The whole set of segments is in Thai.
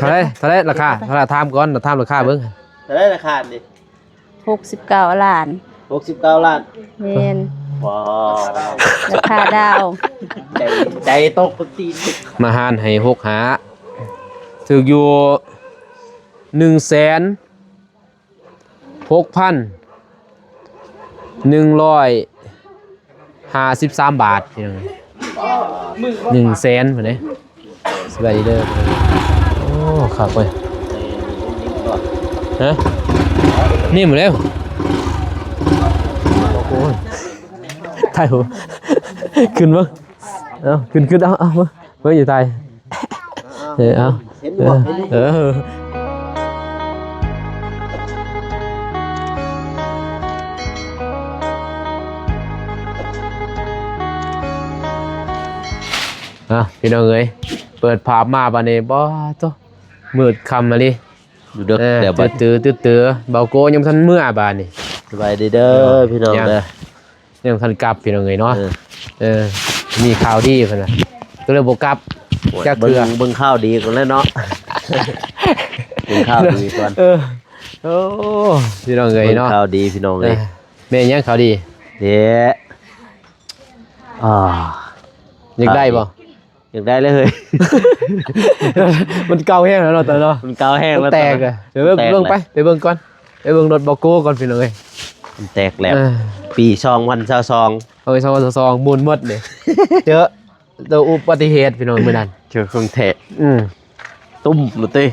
เท่าไรราคาเท่าไรทามก่อนทามราคาเบิ้ง เท่าไรราคาดิ 69 ล้าน 69 ล้าน เมน ว้าว ราคาดาว ใจตกตีน มาหานให้6หาถึกอยู่1,6,153 บาทพี่น้อง100,000พุ่นเด้สบายดีเด้อโอ้ครับเว้ยฮะนี่หมดแล้วโอ้ยถ่ายหัวขึ้นมั้งเอาขึ้นเอาเมื่ออยู่ไทยเอาพี่น้องเอ้ยเปิดภาพมาบานนี้บ่โตมืดค่ำมาดิอยู่เด้อเดี๋ยวตื้อเบาโกยังทันเมื่อบานนี่สบายดีเด้อพี่น้องเด้อยังทันกลับพี่น้องเอ้ยเนาะมีข่าวดีเพิ่นน่ะก็เลยบ่กลับจักเทื่อเบิ่งข้าวดีก่อนแล้วเนาะเบิ่งข้าวดีก่อนโอ้พี่น้องเอ้ยเนาะข้าวดีพี่น้องเอ้ยแม่ยังข่าวดีเด้อยากได้บ่อยากได้เลย มันเก่าแห้งแล้วเนาะตอนเนาะมันเก่าแห้งแล้วแตกอ่ะเดี๋ยวเบิ่งไปเบิ่งก่อนไปเบิ่งรถบ่โก้ก่อนพี่น้องเอ้ยมันแตกแล้วปี2022เอาไป2022บุญหมดนี่เจอตัวอุบัติเหตุพี่น้องมื้อนั้นเจอเครื่องแท้ตุ้มหลุดติ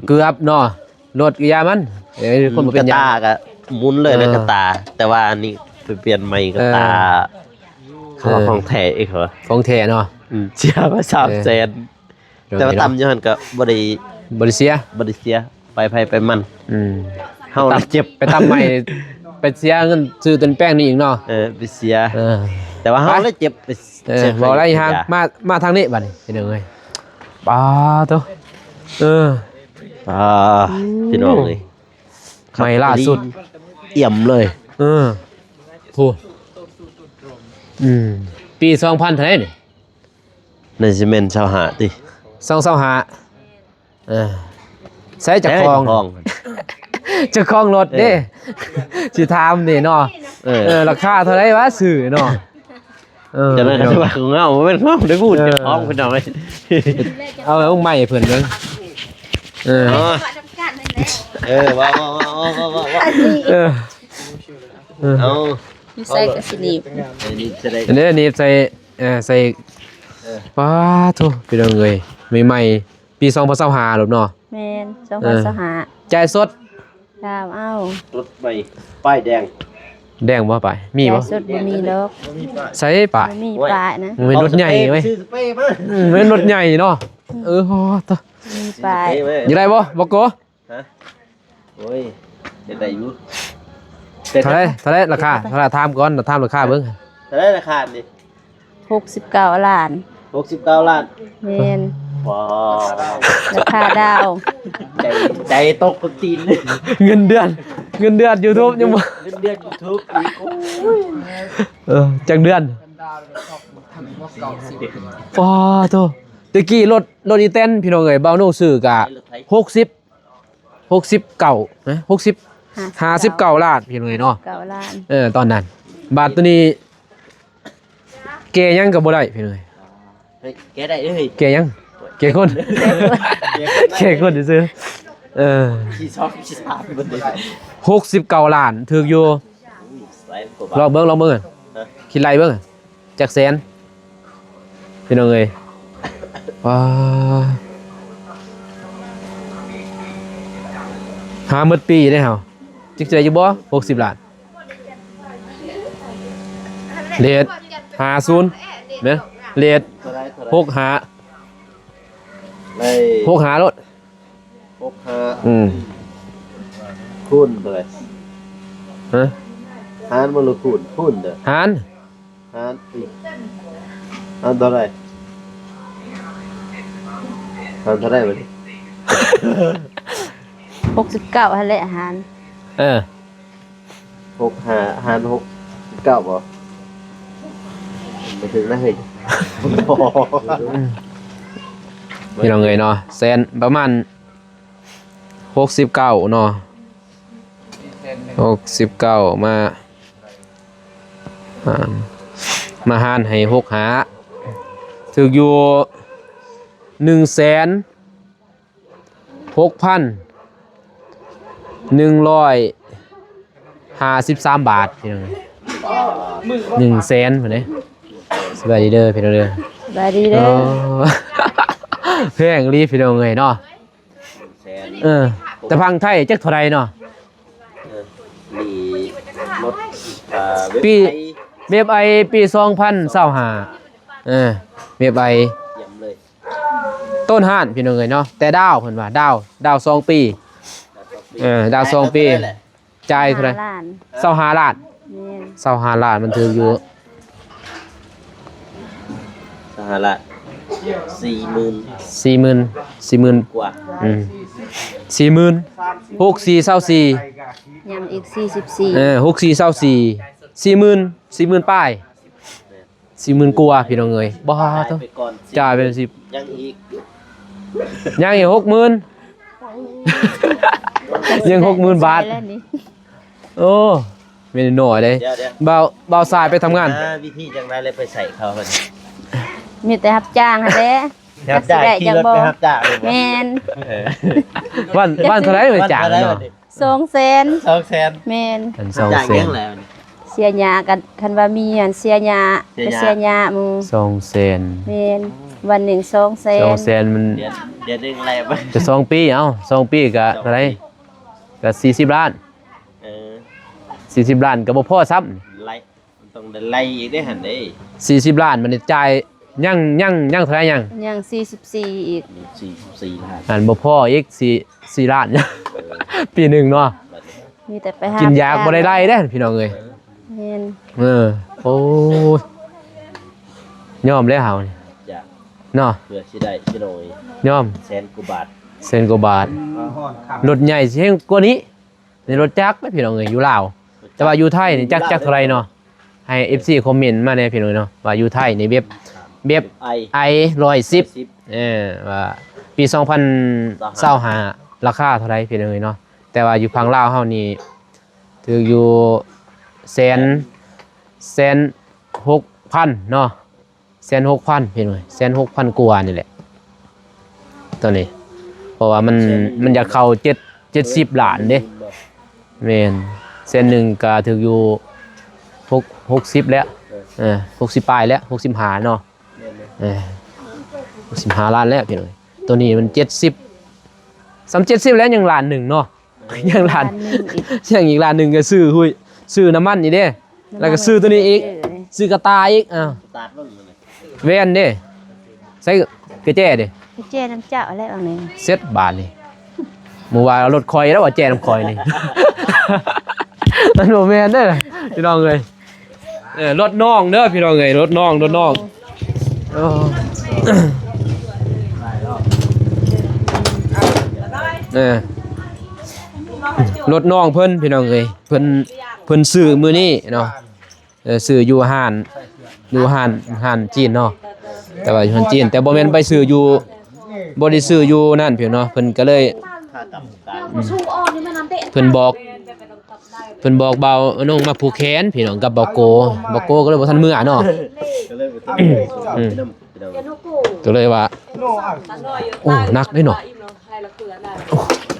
เกือบเนาะรถยามันคนบ่เป็นยาก็หมุนเลยนะกระตาแต่ว่าอันนี้ไปเปลี่ยนใหม่กระตาเขาของแท้อีกเหรอของแท้เนาะเสียมา300,000แต่ว่าตำอยู่หั่นก็บ่ได้เสียไปมันเฮาเจ็บไปตำใหม่ไปเสียเงินซื้อต้นแป้งนี่อีกเนาะไปเสียแต่ว่าเฮาเลยเจ็บไปบ่ได้ทางมาทางนี้บัดนี้พี่น้องเอ้ยปาโตพี่น้องเอ้ยใหม่ล่าสุดเอี่ยมเลยพูดปี2000เท่าไหร่นี่น่าจะเป็น25ติ225ใช้จักรคองรถเด้สิถามนี่เนาะราคาเท่าไหร่วะซื้อเนาะจะได้ก็ว่าเงาบ่แม่นเงาได้พูดจักรคองพี่น้องเอ้ยเอาแล้วใหม่เพิ่นเบิ่งว้าวเอาใส่กระสินีบนี่ใส่ป้าโธ่พี่น้องเอ้ยใหม่ๆปี2025หรอเนาะแม่น2025จ่ายสดตามเอารถใหม่ป้ายแดงบ่ไปมีบ่จ่ายสดบ่มีดอกใส่ป้ายมีป้ายนะเป็นรถใหญ่เว้ยเป็นรถใหญ่เนาะโหตมีป้ายอยู่ได้บ่โกฮะโอ้ยได้อยู่เท่าไรราคาถามก่อนถามราคาเบิ่งเท่าไรราคาดิ69 ล้าน69 ล้านแม่นว้าวราคาดาวใจตกตีนเงินเดือน YouTube ยังบ่เงินเดือน YouTube อีกจักเดือนว้าโธ่ตะกี้รถอีแตนพี่น้องเอ้ยเบาโน่ซื้อกะ69นะ59ล้านพี่น้องเอ้ยเนาะ9 ล้านตอนนั้นบาทตัวนี้เกยังก็บ่ได้พี่น้องเอ้ยแกได้เอ้ยเกยังเกคนซื้อขี้3เบิ่งดิ69ล้านถูกอยู่ลองเบิ่งคิดไรเบิ่งจักแสนพี่น้องเอ้ยว้าหาหมดปีได้เฮาจิกใจอยู่บ่60ล้านเรท50แม่นเรท65รถคูณเลยหารบ่รู้คูณเด้อหารอีกเท่าไหร่บัดนี้69หั่นแหละอาหาร65หาร69บ่ไม่ถึงนะเฮ้ย พี่น้องเอ้ยเนาะแสนประมาณ69เนาะ69มาหารให้6หาถึกอยู่1,6,153 บาทพี่น้อง100,000พุ่นเด้สบายดีเด้อพี่น้องเด้อ สบายดีเด้อ แพงรีพี่น้องเอ้ยเนาะ แสน แต่พังไทยจักเท่าไรเนาะ มีรถเว็บ ปี ไซต์ เว็บไอปี2025เว็บไอ เยี่ยมเลย ต้นห้านพี่น้องเอ้ยเนาะแต่ดาวเพิ่นว่าดาว2 ปีดาว2 ปีจ่ายเท่าไหร่ ล้าน 25ล้าน แม่น 25ล้านมันถืออยู่ สหรัฐ40,000 40,000 กว่า 40,000 6424 ยังอีก44 40,000ป้าย40,000กว่าพี่น้องเอ้ยบ่ต้อง ไปก่อน จ่ายเป็น10ยังอีก ยังอีก60,000 ยัง60,000 บาท ใช้แล้วนี่ โอ้ไม่ได้น้อยเลย เดี๋ยว เบาสายไปทำงาน วิธีจังไรเลยไปใส่เขาเพิ่น มีแต่รับจ้างหั่นแหละ ครับจ่ายขี่รถไปครับจ่ายเลยบ่ แม่น วันเท่าไหร่ไปจ่าย ได้ เนาะ 200,000 200,000 แม่น อัน จ่ายเงี้ยง 200,000 แล้วนี่ เสียหญ้ากันคันว่ามีอันเสียหญ้าไปเสียหญ้าหมู่ 200,000 แม่นวันหนึ่ง200,000 200,000มัน เดี๋ยวดึงอะไรไป จะ2 ปีเอ้า2 ปีก็เท่าไหร่ก็40 ล้าน เออ 40 ล้านก็บ่พอซ้ำ ไล่มันต้องได้ไล่อีกได้หันได้ 40 ล้านมันได้จ่ายยังเท่าไหร่ยัง ยัง44อีก 44ล้าน อันบ่พออีก4ล้าน ปีหนึงเนาะ บัดนี้ มีแต่ไปหา กินยาบ่ได้ไล่เด้พี่น้องเอ้ย แม่น โอ้ยยอมแล้วเฮานี่ อยาก เนาะ เพื่อสิได้สิโดย ยอม แสนกว่าบาท เซนกว่าบาทรถใหญ่สิเฮงกว่านี้ในรถจักรพี่น้องเอ้ยอยู่ลาวแต่ว่าอยู่ไทยนี่จักเท่าไหร่เนาะให้ FC คอมเมนต์มาในพี่น้องเนาะว่าอยู่ไทยในเว็บ ไอ I 110ว่าปี2025ราคาเท่าไหร่พี่น้องเอ้ยเนาะแต่ว่าอยู่พังลาวเฮานี่ถืออยู่106,000เนาะ106,000พี่น้อง106,000กว่านี่แหละตัวนี้เพราะว่ามันอยากเข้า70ล้านเด้แม่น1ก็ถืออยู่60แล้ว60ปลายแล้ว65เนาะ65ล้านแล้วพี่น้องตัวนี้มัน70แล้วยังล้านหนึ่งเนาะยังล้าน อันหนึงอีก ยังอีกล้านหนึ่งก็ซื้อน้ำมันนี่เด้แล้วก็ซื้อตัวนี้อีกซื้อกระตายอีกสตาร์ทรถมันเลย แว่นเด้ใส่กระแจเด้ ไปเจ้น้ำเจ้าแล้วอันนี้ เซ็ตบาทนี่เมื่อวานเอารถคอยแล้วว่าแจน้ำคอยนี่ นั่นโมแมนเด้อพี่น้องเอ้ยรถน้องเด้อพี่น้องเอ้ยรถน้องโอ้รถน้องเพิ่นพี่น้องเอ้ยเพิ่นซื้อมื้อนี้เนาะซื้ออยู่ห้านจีนเนาะแต่ว่าอยู่ห้านจีนแต่บ่แม่นไปซื้ออยู่บ่ได้ซื้ออยู่นั่นพี่เนาะเพิ่นก็เลย ค่าต่ำกลาง เพิ่นบอกเบาน้องมาผูกแขนพี่น้องกับเบาโกก็เลยบ่ทันมื้อเนาะ ก็เลยไปทำเลยส่งไปนำไปนำ ก็เลยว่าโอ้หนักเด้เนาะ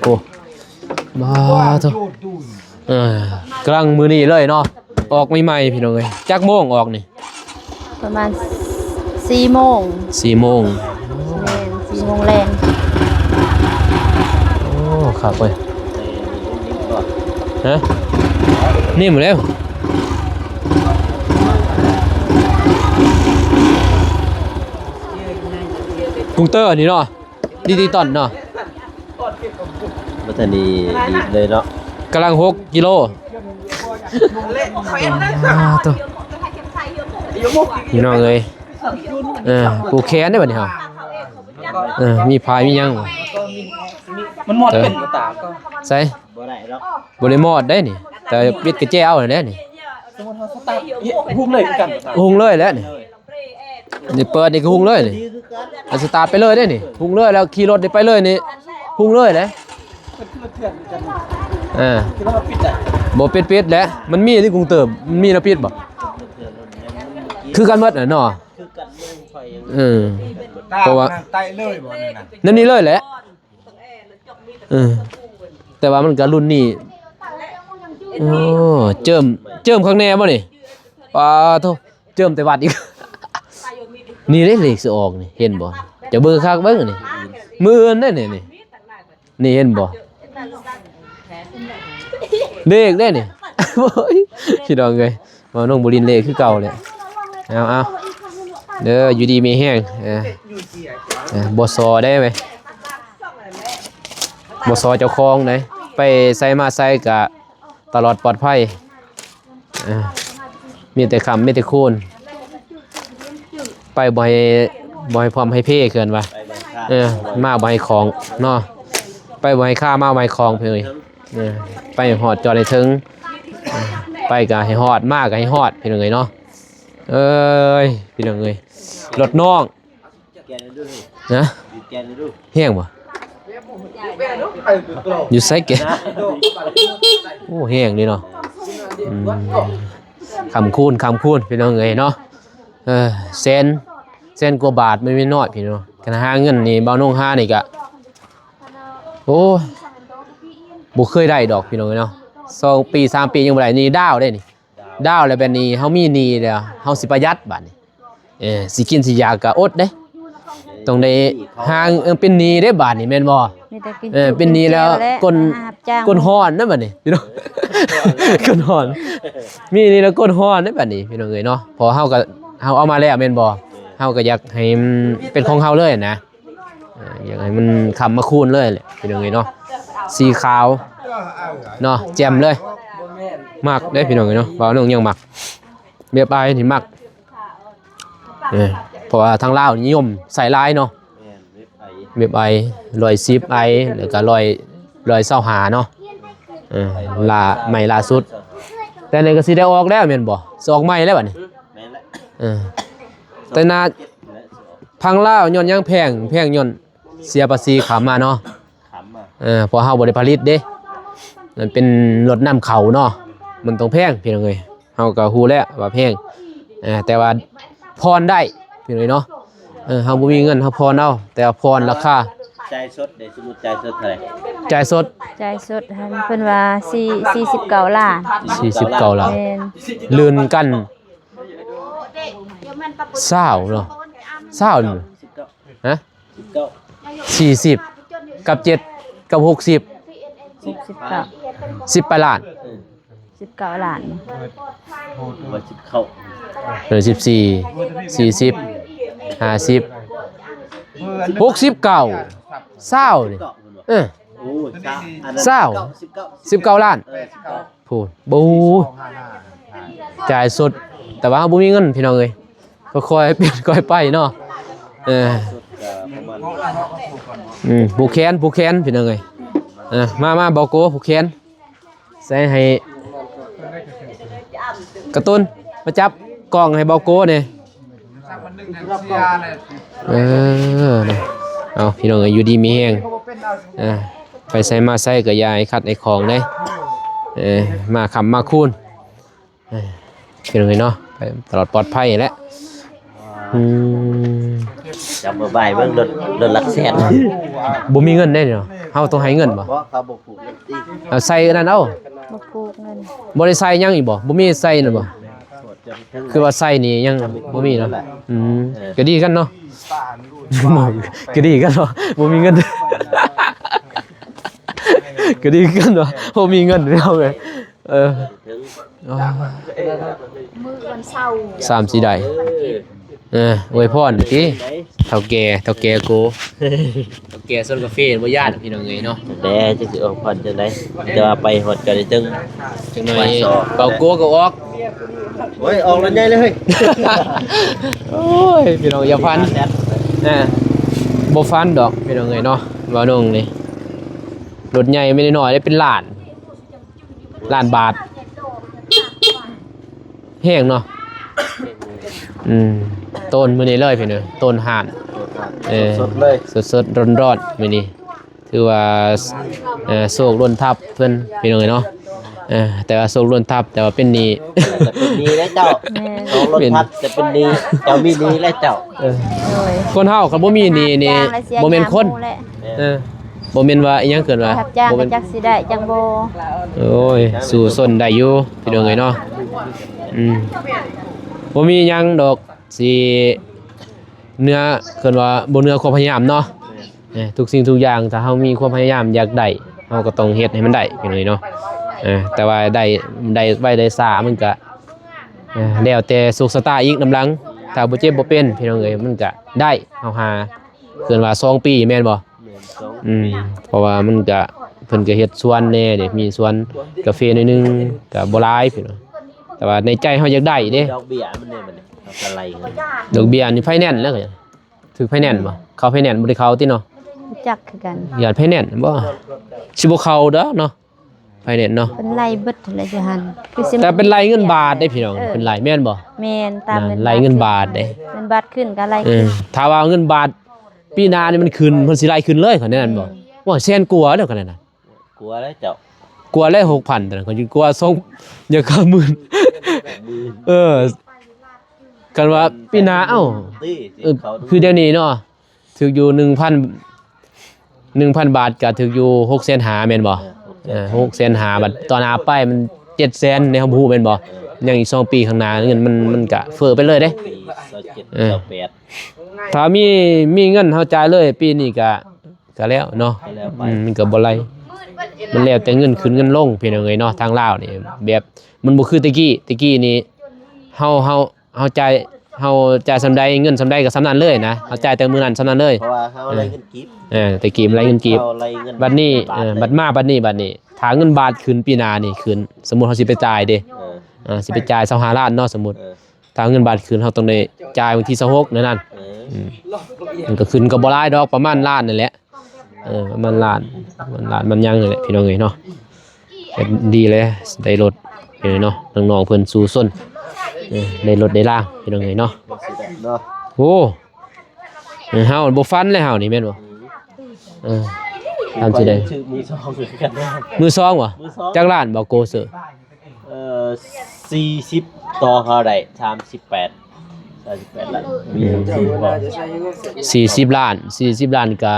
โอ้มาโตกำลังมื้อนี้เลยเนาะออกใหม่ๆพี่น้องเอ้ยจักโมงออกนี่ ประมาณ4โมง 4โมง แม่น4โมงแรง โอ้ครับเว้ยฮะนี่หมดแล้วกุ้งเตอร์นี่เนาะดิตอนเนาะ บัตรดีเลยเนาะ กำลัง6กิโลตัวพี่น้องเอ้ยปูแขนได้บัดนี้เฮามีพายมีหยัง มันหมดเป็นกระตาก็ ใส่ บ่ได้หรอก บ่ได้หมอดได้นี่แต่ปิดกระแจเอานั่นแหละนี่ สมมุติเขาสตาร์ทหุ้มเลยคือกันกระตา หุงเลยแล้วนี่ นี่เปิดนี่ก็หุ้งเลยนี่อันสตาร์ทไปเลยได้นี่หุ้งเลยแล้วขี่รถนี่ไปเลยนี่หุ้งเลยเลยคิดว่าปิดอ่ะ บ่ปิดแหล้วมันมีที่กรุงเติมมันมีแล้วปิดบ่คือกันหมดน่ะเนาะ คือกันเมืองไฟยัง เพราะว่า ไตเลยบ่นี่น่ะ นั่นนี่เลยแหละแต่ว่ามันก็รุ่นนี้โอ้เจิมข้างแน่บ่นี่ปาโทเจิมแต่วัดอีก นี่เด้เลขสิออกนี่เห็นบ่จะเบิ่งคักเบิ่งนี่มืออื่นได้นี่นี่เห็นบ่เลขได้นี่ โอ้ยพี่น้องเอ้ยว่าน้องบุรินทร์เลขคือเก่าเลยเอาเด้ออยู่ดีมีแห้งบ่ซอได้ไหมบ่ซอเจ้าของไหนไปใส่มาใส่กะตลอดปลอดภัยมีแต่คำมีแต่คูณไปบ่ให้พร้อมให้เพ่เกินว่ามาบ่ให้ของเนาะไปบ่ให้ค่ามาบ่ให้ของเพิ่นไปหอดจอดให้ถึงไปก็ให้ฮอดมากก็ให้ฮอดพี่น้องเอ้ยเนาะเอ้ยพี่น้องเอ้ยรถน้อง แกนดู นะ แกนดู แห้งบ่อยู่ไสแกโอ้แห้งนี่เนาะคำคูณพี่น้องเอ้ยเนาะเซนกว่าบาทไม่น้อยพี่น้องกันหาเงินนี่บ่าวนงหานี่ก็โอ้บ่เคยได้ดอกพี่น้องเอ้ยเนาะ2ปี3ปียังบ่ได้นี่ดาวได้นี่ดาวแล้วแบบนี้เฮามีหนี้แล้วเฮาสิประหยัดบัดนี้สิกินสิยาก็อดเด้ต้องได้หาเป็นหนี้เด้บาดนี้แม่นบ่ มีแต่กิน เป็นหนี้แล้วก้น หารับจ้าง ก้นฮ้อนนะบัดนี้พี่น้อง ก้นฮ้อนมีหนี้แล้วก้นฮ้อนนะบัดนี้พี่น้องเอ้ยเนาะพอเฮาก็เฮาเอามาแล้วแม่นบ่เฮาก็อยากให้มันเป็นของเฮาเลยนะอยากให้มันคำมาคูณเลยแหละพี่น้องเอ้ยเนาะสีขาวเนาะแจ่มเลยมักได้พี่น้องเอ้ยเนาะบ่าวน้องยังมักเบียบอายนี่มักเพราะว่าทางลาวนิยมใส่ลายเนาะเบียบไอ110ไอแล้วก็125เนาะลาใหม่ล่าสุดแต่นี่ก็สิได้ออกแล้วแม่นบ่สิออกใหม่แล้วบัดนี้แต่นาพังลาวย้อนยังแพงย้อนเสียภาษีเข้ามาเนาะเพราะเฮาบ่ได้ผลิตเด้มันเป็นรถนำเข้าเนาะมันต้องแพงพี่น้องเอ้ยเฮาก็ฮู้แล้วว่าแพงแต่ว่าพรได้พี่น้องเนาะเฮาบ่มีเงินเฮาพรเอาแต่ว่าพรราคา จ่ายสดได้สมมุติจ่ายสดเท่าไหร่ จ่ายสด จ่ายสดให้เพิ่นว่า49ล้าน 49ล้าน แม่น ลื่นกัน20เนาะ20นี่ฮะ 19 40กับ7กับ60 19 10ไปล้าน 19ล้าน ว่าสิเข้า 14 40 50 69 20นี่โอ้ย19ล้านพูดบูจ่ายสดแต่ว่าบ่มีเงินพี่น้องเอ้ยก็ค่อยเปลี่ยนค่อยไปเนาะผูกแขนพี่น้องเอ้ยมาบอกโกผูกแขนใส่ให้กระตุ้นมาจับกล้องให้บอกโกเนี่ยเอาพี่น้องเอ้ยอยู่ดีมีแฮงไปใส่มาใส่ก็อย่าให้ขัดไอ้ของเด้มาคำมาคูณพี่น้องเอ้ยเนาะไปตลอดปลอดภัยแหละจำบ่ใบเบิ่งรถหลักแสน บ่มีเงินได้เนาะเฮาต้องให้เงินบ่ เพราะเขาบ่ผูกเงินติ เอาใส่อันนั้นเอา บ่ปลูกเงิน บ่ได้ใส่หยังอีกบ่บ่มีใส่นั่นบ่คือว่าใส่นี่ยังบ่มีเนาะก็ดีกันเนาะก็ดีกันเนาะบ่มีเงิน ก็ดีกันเนาะบ่มีเงินเอาเว้ยมื้อวันเสาร์ 3-4ได้อวยพรติเฒ่าแก่กูเฒ่าแก่ส่วนกาแฟบ่ญาติพี่น้องเอ้ยเนาะ แต่จะสิออกผ่อนจังได๋จะว่าไปฮอดก็ได้ตึง จังหน่อยเป่าโกก็ออก โอ้ยออกแล้วใหญ่เลยเฮ้ย โอ้ยพี่น้องอย่าฟันบ่ฟันดอกพี่น้องเอ้ยเนาะว่าน้องนี่รถใหญ่ไม่ได้น้อยได้เป็นล้านบาทแพงเนาะ ต้นมื้อนี้เลยพี่น้องต้นห่าน สดเลย สดๆร้อนๆมื้อนี้ถือว่าโศกล้นทับเพิ่นพี่น้องเนาะแต่ว่าโศกล้นทับแต่ว่าเป็นหนี้ แต่เป็นดีแล้วเจ้าน้องรถพัดจะเป็นดีเจ้ามีดีแล้วเจ้า โอ้ย คนเฮาคันบ่มีหนี้นี่ จ้างและเสีย บ่แม่นคน หมู่แหละ บ่แม่นว่าอีหยังเกินว่า รับจ้าง บ่ ก็ แม่น จักสิได้จังบ่ โอ้ยสู่ส้นได้อยู่พี่น้องเอ้ยเนาะบ่มีหยังดอกสิเนื้อเกินว่าบ่เนื้อความพยายามเนาะทุกสิ่งทุกอย่างถ้าเฮามีความพยายามอยากได้เฮาก็ต้องเฮ็ดให้มันได้พี่น้องเอ้ยเนาะแต่ว่าได้ไว้ได้ซ่ามันก็แล้วแต่สุขสตาอีกนำหลังถ้าบ่เจ็บบ่เป็นพี่น้องเอ้ยมันก็ได้เฮาหาเกินว่า2ปีแม่นบ่เพราะว่ามันก็เพิ่นก็เฮ็ดสวนแน่เด้มีสวนกาแฟหน่อยหนึงก็บ่หลายพี่น้องแต่ว่าในใจเฮาอยากได้เด้ ดอกเบี้ยมันเนี่ยมันเอาอะไรกัน ดอกเบี้ยนี่ไผแนนซ์แล้วก็ถือไผแนนซ์บ่เข้าไผแนนซ์บ่ได้เข้าติเนาะ รู้จักคือกัน ญาติไผแนนซ์บ่สิบ่เข้าเด้อเนาะไผแนนซ์เนาะ เป็นไล่เบิดเลยจ้ะหั่นคือสิ แต่เป็นรายเงินบาทได้พี่น้องเป็นรายแม่นบ่ แม่นตามเงิน รายเงินบาทเด้ เงินบาทขึ้นก็ไล่ขึ้น ถ้าว่าเงินบาทปีหน้านี่มันขึ้นเพิ่นสิไล่ขึ้นเลยเขาแน่นบ่ว่าแสนกว่าเด้อกันนั่นน่ะ กลัวแล้วเจ้าก ว่าแล้ว 6,000แต่นั้นเขาสิกว่า2อย่าเข้าหมื่นกันว่าปีหน้าเอ้า ตี้ คือเดี๋ยวนี้เนาะถึกอยู่ 1,000 บาทก็ถึกอยู่6,500,000แม่นบ่6,500,000บาทตอนหน้าไปมัน700,000ในเฮาบ่ฮู้แม่นบ่ยังอีก2ปีข้างหน้าเงินมันก็เฟ้อไปเลยเด้ ปี27 28 ถ้ามีเงินเฮาจ่ายเลยปีนี้ก็แล้วเนาะ แล้วไป มันก็บ่ไหลมันแล้วแต่เงินขึ้นเงินลงพี่น้องเอ้ยเนาะทางลาวนี่แบบมันบ่คือตะกี้นี่เฮาจ่ายส่ำใดเงินส่ำใดก็ส่ำนั้นเลยนะเฮาจ่ายแต่มื้อนั้นส่ำนั้นเลย เพราะว่าเขาอะไรเงินกิฟต์ ตะกี้มันไหลเงินกีบ เขาอะไรเงิน บัดนี้บัดนี้ถ้าเงินบาทขึ้นปีหน้านี่ขึ้นสมมุติเฮาสิไปจ่ายเด้สิไปจ่าย25ล้านเนาะสมมุติถ้าเงินบาทขึ้นเฮาต้องได้จ่ายวันที่26นั่นมันก็ขึ้นก็บ่หลายดอกประมาณล้านนั่นแหละประมาณล้านมันยังนี่แหละพี่น้องเอ้ยเนาะก็ดีเลยได้รถพี่น้องเนาะน้องๆเพิ่นสู่ส้นได้รถได้ล่างพี่น้องเอ้ยเนาะ เนาะ โอ้เฮาบ่ฟันเลยเฮานี่แม่นบ่ตามสิได้ ชื่อมือสองเหมือนกันนะ มือซองบ่ มือสอง จักล้านบ่โกเซอร์ 40ต่อเท่าใด38ล้านมีชื่อบ่ 40ล้านก็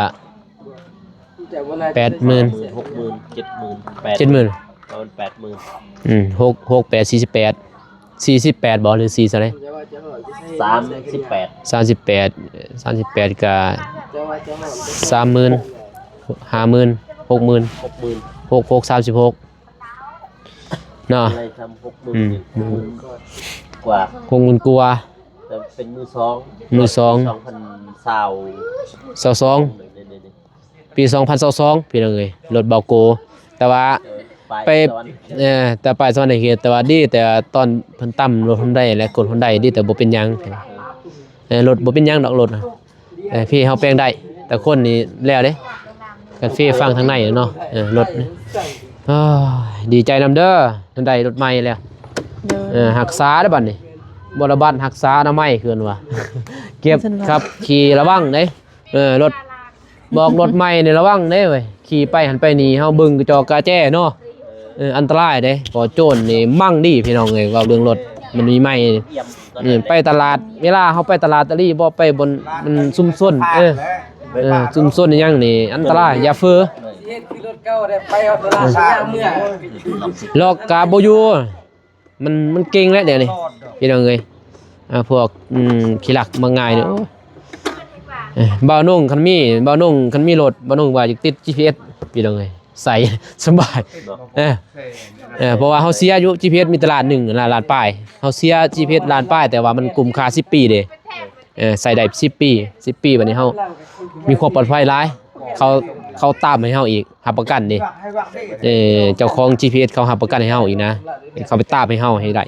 80,000 60,000 70,000 70,000 ประมาณ80,000 6 8 48บ่หรือ4เท่าไหร่ 38 38ก็30,000 50,000 60,000 66 36เนาะ อะไรทำ60,000กว่า 60,000กว่า แต่เป็นมือสอง มือสอง 2022 ปี 2022พี่น้องเอ้ยรถเบาโกแต่ว่าไปแต่ไปสวรรค์เขตแต่ว่าดีแต่ตอนเพิ่นต่ำรถHyundaiและกดHyundaiดีแต่บ่เป็นหยังรถบ่เป็นหยังดอกรถพี่เฮาแปลงได้แต่คนนี่แล้วเด้กันฟรีฟังทางในเนาะรถดีใจนำเด้อHyundaiรถใหม่แล้วหักษาเด้อบัดนี้บ่ระบัดหักษาอนามัยคือว่า เก็บครับขี่ระวังเด้รถบอกรถใหม่นี่ระวังเด้เว้ยขี่ไปหันไปนี่เฮาเบิ่งกระจอกกระแจ้เนาะอันตรายเด้พอโจรนี่มั่งดีพี่น้องเอ้ยว่าเรื่องรถมันมีใหม่นี่ไปตลาดเวลาเฮาไปตลาดตะลี่บ่ไปบนมันซุ่มซ่นซุ่มซ่นอีหยังนี่อันตรายอย่าเฟ้อ เฮ็ดคือรถเก่าได้ไปเอาตลาดย่างเมื่อ ลอกกาบ่อยู่มันเก่งแล้วเดี๋ยวนี้พี่น้องเอ้ยพวกขี้ลักมาง่ายนี่โอ้บ่าวนุ่งคันมีรถบ่าวนุ่งว่าอยากติด GPS พี่น้องเอ้ยใส่สบายเพราะว่าเฮาเสียอยู่ GPS มีตลาดหนึ่งล้านป้ายเฮาเสีย GPS ล้านป้ายแต่ว่ามันกุมค่า10ปีเด้ใส่ได้10ปีบัดนี้เฮามีความปลอดภัยหลายเขาตามให้เฮาอีกรับประกันเด้เจ้าของ GPS เขารับประกันให้เฮาอีกนะเขาไปตามให้เฮาให้ได้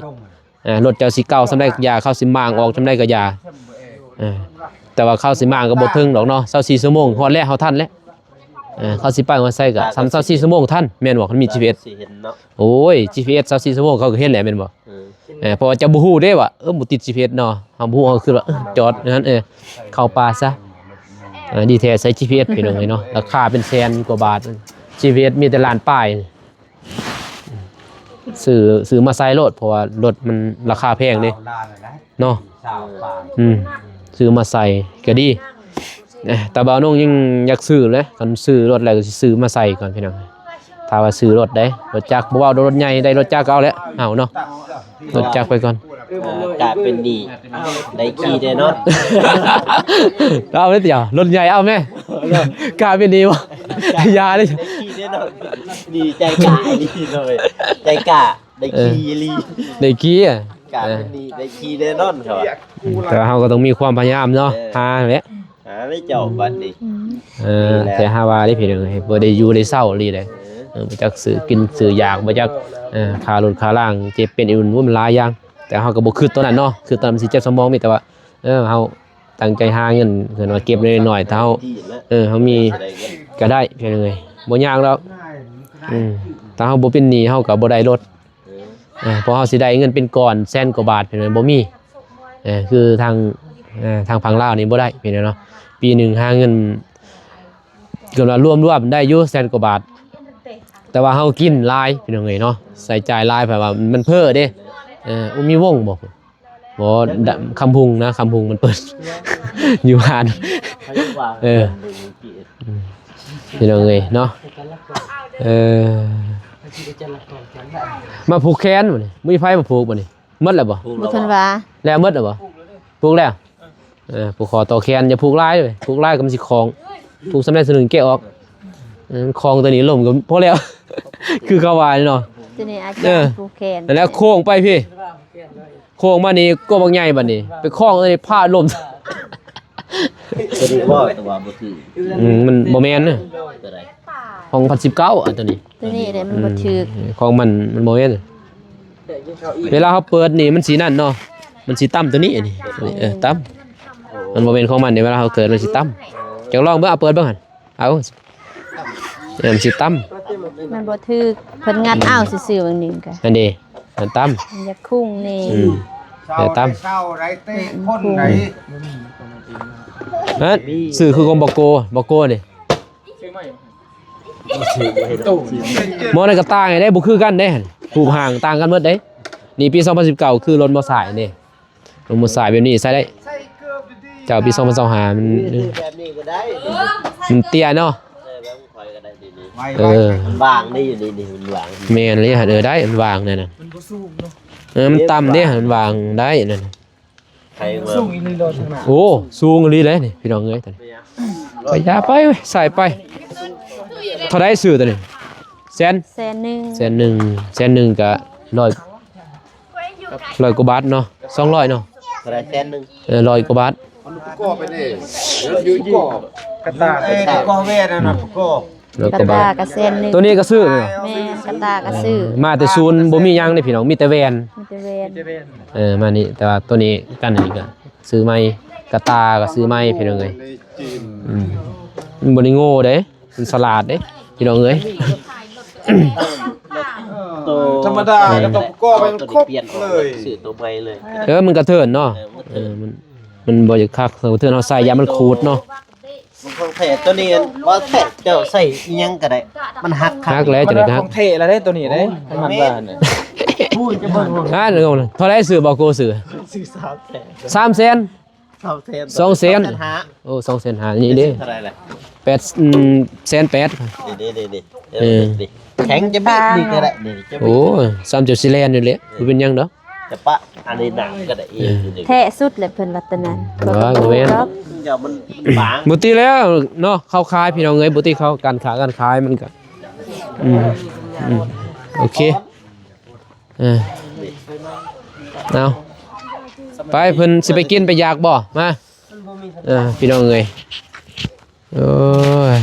รถเจ้าสิเก่าซำใดก็อย่าเข้าสิมางออกซำใดก็อย่าแต่ว่าเข้าสิมางก็บ่ถึงดอกเนาะ24ชั่วโมงฮอดแล้วเฮาทันแล้ว เขาสิไปว่าไสก็3-4ชั่วโมงทันแม่นบ่มันมี GPS สิเห็นเนาะ โอ้ย GPS 24ชั่วโมงเขาก็เห็นแหละแม่นบ่เพราะว่าจะบ่ฮู้เด้ว่าบ่ติด GPS เนาะเฮาบ่ฮู้เฮาคือว่าจอดนั้นเข้าป่าซะดีแท้ใช้ GPS พี่น้องเอ้ยเนาะราคาเป็นแสนกว่าบาท GPS มีแต่ล้านป้ายซื้อมาใส่รถเพราะว่ารถมันราคาแพงเด้เนาะซื้อมาใส่ก็ดีแต่บ่าวนงยังอยากซื้อเลยคันซื้อรถแล้วก็สิซื้อมาใส่ก่อนพี่น้องถ้าว่าซื้อรถได้รถจักรบ่ว่ารถใหญ่ได้รถจักรเอาแล้วเอาเนาะรถจักรไปก่อน กลายเป็นดีได้ขี่ได้เนาะ เอาเลยเดี๋ยวรถใหญ่เอาแม่กล้าเป็นดีบ่ยาเลย ได้ขี่ได้เนาะดีใจกล้าดีเลยใจกล้าได้ขี่ลี ได้กี้อ่ะ กล้าเป็นดีได้ขี่ได้นอนเขา แต่เฮาก็ต้องมีความพยายามเนาะหาแหละ ได้เจ้าบัดนี้ แต่หาว่าได้พี่น้องบ่ได้อยู่ได้เศร้าลีเลยบ่จักซื้อกินซื้อยากบ่จักค่ารถค่าล่างเจ็บเป็นอื่นว่ามันหลายอย่างแต่เฮาก็บ่คิดตัวนั้นเนาะคือตอนมันสิเจ็บสมองมีแต่ว่าเฮาตั้งใจหาเงินเพิ่นว่าเก็บน้อยๆถ้าเฮาเฮามีก็ได้พี่น้องเอ้ยบ่ยากหรอกถ้าเฮาบ่เป็นหนี้เฮาก็บ่ได้รถเพราะเฮาสิได้เงินเป็นก้อนแสนกว่าบาทพี่น้องบ่มีคือทางฝั่งลาวนี่บ่ได้พี่น้องเนาะปีหนึงหาเงินเกือบรวมได้อยู่แสนกว่าบาทแต่ว่าเฮากินหลายพี่น้องเอ้ยเนาะใส่จ่ายหลายเพราะว่ามันเพ้อเด้มีวงบ่คำพุงนะคำพุงมันเปิด อยู่บ้านพี่น้องเอ้ยเนาะมาผูกแขนบ่นี่มีไผมาผูกบ่นี่หมดแล้วบ่ บ่ทันว่า แล้วหมดแล้วบ่ผูกแล้วผูกคอต่อแขนอย่าผูกลายเลยผูกลายก็มันสิคล้องผูกสำเร็จสนึงแกะออกคล้องตัวนี้ล่มก็พอแล้ว คือเขาว่าเนาะ ตัวนี้อาจารย์ผูกแขน แล้วโค้งไปพี่โค้งมานี่ก็บักใหญ่บัดนี้ไปคล้องเลยผ้าล่ม ตัวนี้ว่าตัวบ่ถือ มันบ่แม่นเด้อ ตัวใด ของ2019อันตัวนี้ ตัวนี้เนี่ยมันบ่ถูก ของมันบ่แม่นเวลาเฮาเปิดนี่มันสินั่นเนาะมันสิต่ำตัวนี้อันนี้ต่ำมันบ่แม่นของมันเวลาเฮาเกิดมันสิต่ำจักลองเบิ่งเอาเปิดเบิ่งหั่นเอามันสิต่ำ มันบ่ถูกเพิ่นงัดอ้าวซื่อๆบางนึงก็ อันนี้มันต่ำ มันจะคุ้งนี่ แต่ต่ำ เศร้าไรเต้พ่นไร นั่นสื่อคือของบอกโกนี่มอในกระต่างไงได้บ่คือกันเด้ผูกห่างต่างกันหมดเด้นี่ปี2019คือรถมอสายนี่รถมอสายแบบนี้ใส่ได้เจ้าปี2025มัน แบบนี้ก็ได้ มันเตี้ยเนาะ แบบคอยก็ได้ดี มัน วางนี่อยู่นี่มันวาง แม่นเลยหั่นได้มันวางนั่นน่ะมันบ่สูงเนาะมันต่ำเด้มันวางได้นั่น ใครมา สูงอีหลีโลข้างหน้า โอ้สูงอีหลีเลยนี่พี่น้องเอ้ยตัวนี้ไปยาไปเว้ยใส่ไปเท่าใดซื้อตัวนี้แสน แสนหนึง แสนหนึ่งก็100กว่าบาทเนาะ200เนาะ เท่าไหร่แสนนึง 100กว่าบาท ก็ไปดิยืดก่อกระตาก็เวทนะก็ 100 กระ กว่าบา ตา ท ก็แสนหนึง ตัวนี้ก็ซื้อ แม่กระตาก็ซื้อ มาแต่ศูนย์บ่มีหยังเลยพี่น้องมีแต่แวน มีแต่เวน มานี่แต่ว่าตัวนี้กันอันนี้ก็ซื้อใหม่กระตาก็ซื้อใหม่พี่น้องเอ้ยมันบ่ได้โง่เด้มันฉลาดเด้พี่น้องเอ้ย ธรรมดาก็ต้องก็ไปครบเลย สื่อตัวใหม่เลย มันกระเทินเนาะมันบ่อยากคักกระเทินเฮาใส่ยามันขูดเนาะ มันของแท้ตัวนี้ว่าแท้เจ้าใส่อีหยังก็ได้มันหัก คักแล้วจังได๋ ข คั อก งเทแล้วได้ตัวนี้ได้มันบ้านเนี่ย พูดจะเบิ่ง เดี๋ยวเท่าไหร่ซื้อบ่โกซื้อ สื่อสาวแท้ 3แสน 2แสน หา โอ้2แสนหานี่เด้ เท่าไหร่ล่ะ 8แสน8 ดีแข็งจะบีบนี่ก็ได้นี่จะบี โอ้ซ้ำเจ้าสิแลนอยู่แหละบ่เป็นหยังดอก จะปะอันนี้หนังก็ได้เอง แท้สุดเลยเพิ่นว่าตอนนั้น ว่าก็แม่น ครับ เดี๋ยวมันบาง บ่ติแล้วเนาะเข้าขายพี่น้องเอ้ยบ่ติเข้าการค้าการขายมันก็โอเคเอาไปเพิ่นสิไปกินไปอยากบ่มาพี่น้องเอ้ยโอ้ย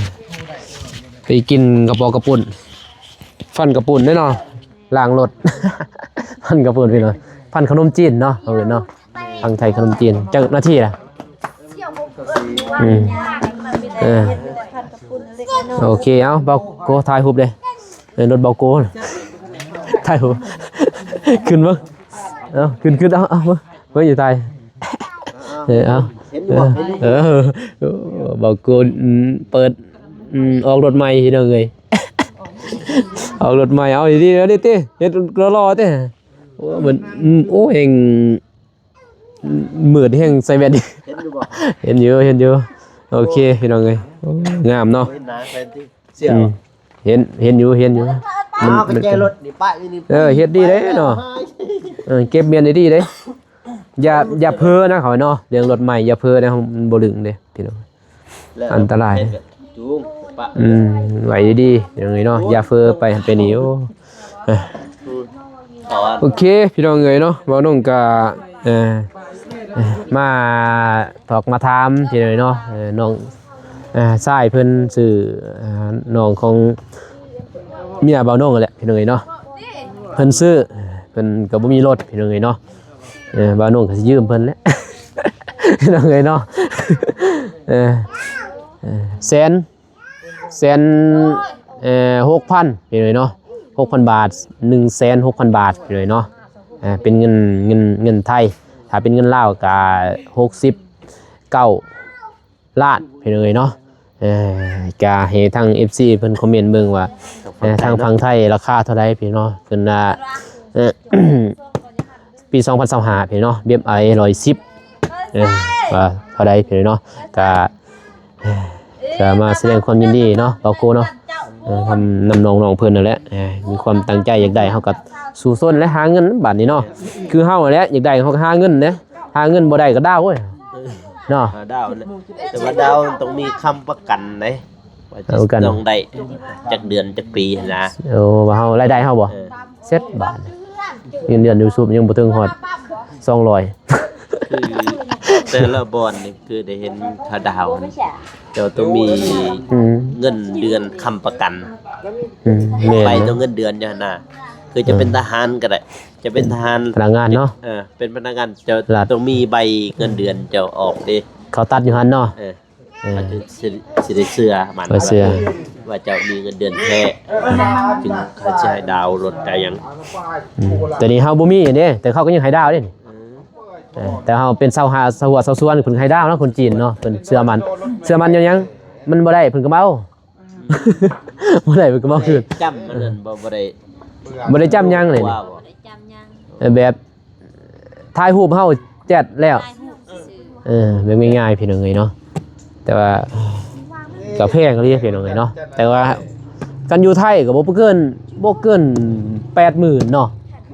ไปกินกระปอกกระปุ่นฟันกระปุ่นแน่นอนล้างรถ ฟันกระปุ่นพี่น้องฟันขนมจีนเนาะเอาเนาะทางไทยขนมจีนจักนาทีล่ะ โอเคเอาเบาโกถ่ายรูปเลยรถเบาโกน่ะถ่ายรูปขึ้นมั้งเอาขึ้นเอาเมื่ออยู่ถ่ายเอา เห็นบ่เห็น เบาโกเปิดออกรถใหม่ทีเดียวเลยออกรถใหม่เอาดีๆแล้วดิเต้เฮ็ดรอๆเต้โอ้เหมือนโอ้เฮงมืดเฮงใส่แว่นดิ เห็นอยู่บ่ เห็นอยู่โอเคพี่น้องเอ้ยงามเนาะ เห็นหน้าแฟนที่เสี่ยว เห็นอยู่ อ้าวก็แจรถนี่ป้าอยู่นี่ เฮ็ดดีเด้เนาะเก็บเมียนดีเด้อย่าเพ้อนะเขาเนาะเรื่องรถใหม่อย่าเพ้อนะมันบ่ลึงเด้พี่น้อง อันตราย จูงป้า ไหวดีๆอย่างนี้เนาะอย่าเพ้อไปหันไปนี่โอ้ ต่อ โอเคพี่น้องเอ้ยเนาะบ่น้องก็มาถอกมาถามพี่น้องเนาะน้องชายเพิ่นชื่อน้องของเมียบ่าวน้องนั่นแหละพี่น้องเอ้ยเนาะเพิ่นซื้อเพิ่นก็บ่มีรถพี่น้องเอ้ยเนาะบ่าวน้องก็สิยืมเพิ่นแหละ พี่น้องเอ้ยเนาะแสน6,000พี่น้องเอ้ยเนาะ 6,000 บาท 160,000 บาทพี่น้องเอ้ยเนาะเป็นเงินไทยถ้าเป็นเงินลาวก็69ล้านพี่น้องเอ้ยเนาะก็ให้ทาง FC เพิ่นคอมเมนต์เบิ่งว่าทางฝั่งไทยราคาเท่าใดพี่น้องเพิ่นปี2025พี่น้อง BMI 110ว่าเท่าใดพี่น้องเนาะก็มาแสดงความยินดีเนาะเบาโกเนาะทำนำน้องเพิ่นนั่นแหละมีความตั้งใจอยากได้เฮาก็สู้ซนและหาเงินบัดนี้เนาะคือเฮาแหละอยากได้เฮาก็หาเงินเด้หาเงินบ่ได้ก็ดาวเว้ยเนาะ ดาวเนี่ยแต่ว่าดาวต้องมีคำประกันนะว่าจะต้องได้จากเดือนจากปีนะ โอ้ว่าเฮารายได้เฮาบ่เสร็จบาทเงินเดือน YouTube ยังบ่ถึงฮอด200 คือแต่ละบอนนี่คือได้เห็นถ้าดาวนี่เจ้าต้องมีเงินเดือนคำประกัน แม่ ไป น ต้องเงินเดือนอย่างน่ะคือจะเป็นทหารก็ได้จะเป็นทหาร พนักงานเนาะ เป็นพนักงานเจ้าต้องมีใบเงินเดือนเจ้าออกดิ เขาตัดอยู่หั่นเนาะ มันจะสิได้เสื้อมัน เสื้อ ว่าเจ้ามีเงินเดือนแท้จึงเขาจะให้ดาวรถได้ยัง แต่นี่เฮาบ่มีอันนี้แต่เขาก็ยังให้ดาวเด้นี่แต่เฮาเป็นชาวหาชาวหัวชาวสวนเพิ่นให้ดาวเนาะคนจีนเนาะเพิ่นเชื่อมันยังมันบ่ได้เพิ่นก็เมา บ่ได้เพิ่นก็เมาคืน จำมันนั่นบ่ได้ บ่ได้จำยังเลย ว่าบ่ ได้จำยัง แบบถ่ายรูปเฮาแจ๊ดแล้ว ได้ฮู้ซื่อ แบบง่ายๆพี่น้องเอ้ยเนาะแต่ว่าก็แพงก็เรียกพี่น้องเอ้ยเนาะแต่ว่ากันอยู่ไทยก็บ่เกิน80,000เนาะ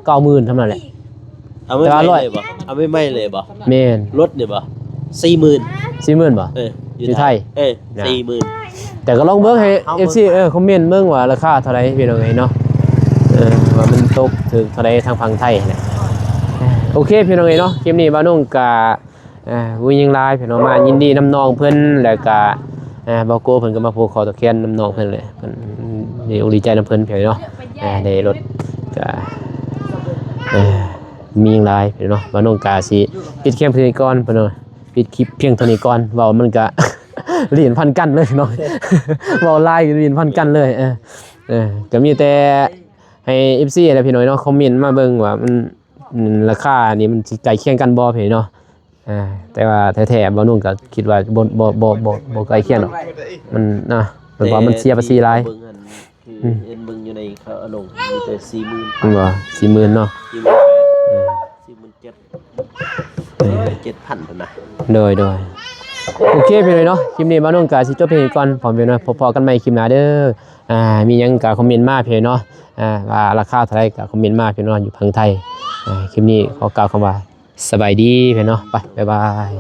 90,000เท่านั้นแหละ เอาไม่ไม่เลยบ่เอาไม่ไม่เลยบ่ แม่น รถเนี่ยบ่ 40,000 40,000บ่ อยู่ไทย 40,000 แต่ก็ลองเบิ่งให้ เอาเบิ่ง FC คอมเมนต์เบิ่งว่าราคาเท่าไหร่พี่น้องเอ้ยเนาะว่ามันตกถึงเท่าไหร่ทางฝั่งไทยเนี่ยโอเคพี่น้องเอ้ยเนาะคลิปนี้บ่าวนุ่งก็ผู้ยิงลายพี่น้องมายินดีนำน้องเพิ่นแล้วก็บ่าวโกเพิ่นก็มาผูกคอตะแคนนำน้องเพิ่นเลยเพิ่นดีใจนำเพิ่นพี่เนาะได้รถก็มียิงลายพี่เนาะบ่าวนุ่งก็สิปิดคลิปเพียงก่อนเพิ่นเนาะปิดคลิปเพียงเท่านี้ก่อนเว้ามันก็ เหรียญพันกันเลยเนาะ เว้าลายเหรียญพันกันเลยก็มีแต่ให้ FC อะไรพี่น้อยเนาะคอมเมนต์มาเบิ่งว่ามันราคานี่มันสิใกล้เคียงกันบ่พี่เนาะแต่ว่าแท้ๆบ่นุ่งก็คิดว่าบ่ใกล้เคียงหรอกมันนะมันว่ามันเสียภาษีหลาย เบิ่งอันคือเห็นเบิ่งอยู่ในเขาเอาลงมีแต่ 40,000 มันว่า 40,000 เนาะ 47,000 นะ โดยโอเคพี่น้อยเนาะคลิปนี้บ่นุ่งก็สิจบเพียงนี้ก่อนพร้อมพี่น้อยพบกันใหม่คลิปหน้าเด้อมีหยังก็คอมเมนต์มาพี่เนาะว่าราคาเท่าไหร่ก็คอมเมนต์มาพี่น้องอยู่ฝั่งไทยคลิปนี้ขอกล่าวคำว่าสบายดีพี่เนาะไปบ๊ายบาย